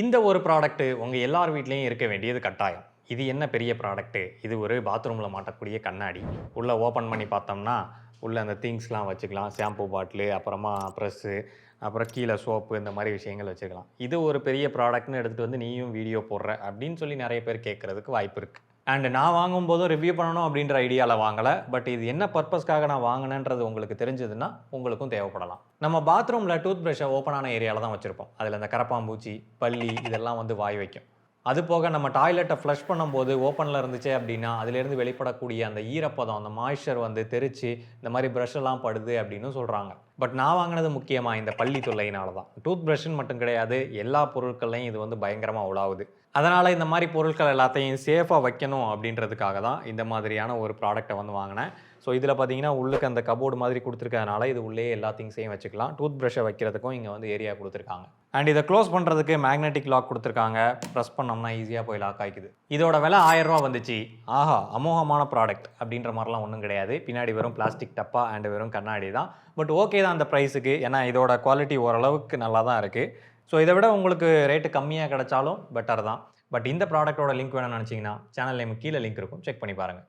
இந்த ஒரு ப்ராடக்ட் உங்க எல்லார் வீட்லயும் இருக்க வேண்டியது கட்டாயம். இது என்ன பெரிய ப்ராடக்ட்? இது ஒரு பாத்ரூம்ல மாட்டக்கூடிய கண்ணாடி. உள்ள ஓப்பன் பண்ணி பார்த்தோம்னா, உள்ள அந்த திங்ஸ்லாம் வச்சுக்கலாம். ஷாம்பு பாட்டிலு, அப்புறமா பிரஷ்ஷு, அப்புறம் கீழ சோப்பு இந்த மாரி விஷயங்கள் வச்சுக்கலாம். இது ஒரு பெரிய ப்ராடக்ட்ன்னு எடுத்துட்டு வந்து நீயும் வீடியோ போடுற அப்படின்னு சொல்லி நெறைய பேர் கேட்கறதுக்கு வாய்ப்பு இருக்கு. அண்ட் நான் வாங்கும்போதும் ரிவ்யூ பண்ணணும் அப்படின்ற ஐடியால வாங்கல. பட் இது என்ன பர்ப்பஸ்க்காக நான் வாங்குனேன்றது உங்களுக்கு தெரிஞ்சதுன்னா, உங்களுக்கும் தேவைப்படலாம். நம்ம பாத்ரூம்ல டூத் பிரஷ்ஷ ஓப்பனான ஏரியால தான் வச்சிருப்போம். அதுல இந்த கரப்பான்பூச்சி, பல்லி இதெல்லாம் வந்து வாய் வைக்கும். அது போக நம்ம டாய்லெட்ட ஃப்ளஷ் பண்ணும்போது ஓப்பன்ல இருந்துச்சு அப்படின்னா, அதிலேருந்து வெளிப்படக்கூடிய அந்த ஈரப்பதம், அந்த மாய்ஸ்சர் வந்து தெறிச்சு, இந்த மாரி பிரஷ் எல்லாம் படுது அப்படின்னு சொல்றாங்க. பட் நான் வாங்குனது முக்கியமா இந்த பல்லி தொல்லையினால தான். டூத் பிரஷ்ன்னு மட்டும் கிடையாது, எல்லா பொருட்கள்லயும் இது வந்து பயங்கரமா உலாவுது. அதனால இந்த மாரி பொருட்கள் எல்லாத்தையும் சேஃபா வைக்கணும் அப்படின்றதுக்காக தான் இந்த மாதிரியான ஒரு ப்ராடக்ட்ட வந்து வாங்குனேன். ஸோ இதில பார்த்தீங்கன்னா, உள்ளுக்கு அந்த கப்போர்டு மாதிரி குடுத்துருக்கிறதுனால, இது உள்ளேயே எல்லா திங்ஸையும் வச்சுக்கலாம். டூத் பிரஷ்ஷ வைக்கிறதுக்கும் இங்க வந்து ஏரியா குடுத்துருக்காங்க. அண்ட் இத க்ளோஸ் பண்றதுக்கு மேக்னெட்டிக் லாக் குடுத்துருக்காங்க. பிரஸ் பண்ணோம்னா ஈஸியா போய் லாக் ஆயிக்குது. இதோட விலை ரூ. 1000 வந்துச்சு. ஆஹா! அமோகமான ப்ராடக்ட் அப்படின்ற மாரிலாம் ஒண்ணும் கிடையாது. பின்னாடி வெறும் பிளாஸ்டிக் டப்பா அண்ட் வெறும் கண்ணாடி தான். பட் ஓகே தான் அந்த பிரைஸுக்கு. ஏன்னா இதோட குவாலிட்டி ஓரளவுக்கு நல்லா தான் இருக்கு. ஸோ இத விட உங்களுக்கு ரேட் கம்மியா கிடைச்சாலும் பெட்டர் தான். பட் இந்த ப்ராடக்ட்டோட லிங்க் வேணும்னு நினைச்சீங்கன்னா, சேனல் நேம் கீழ லிங்க் இருக்கும். செக் பண்ணி பாருங்க.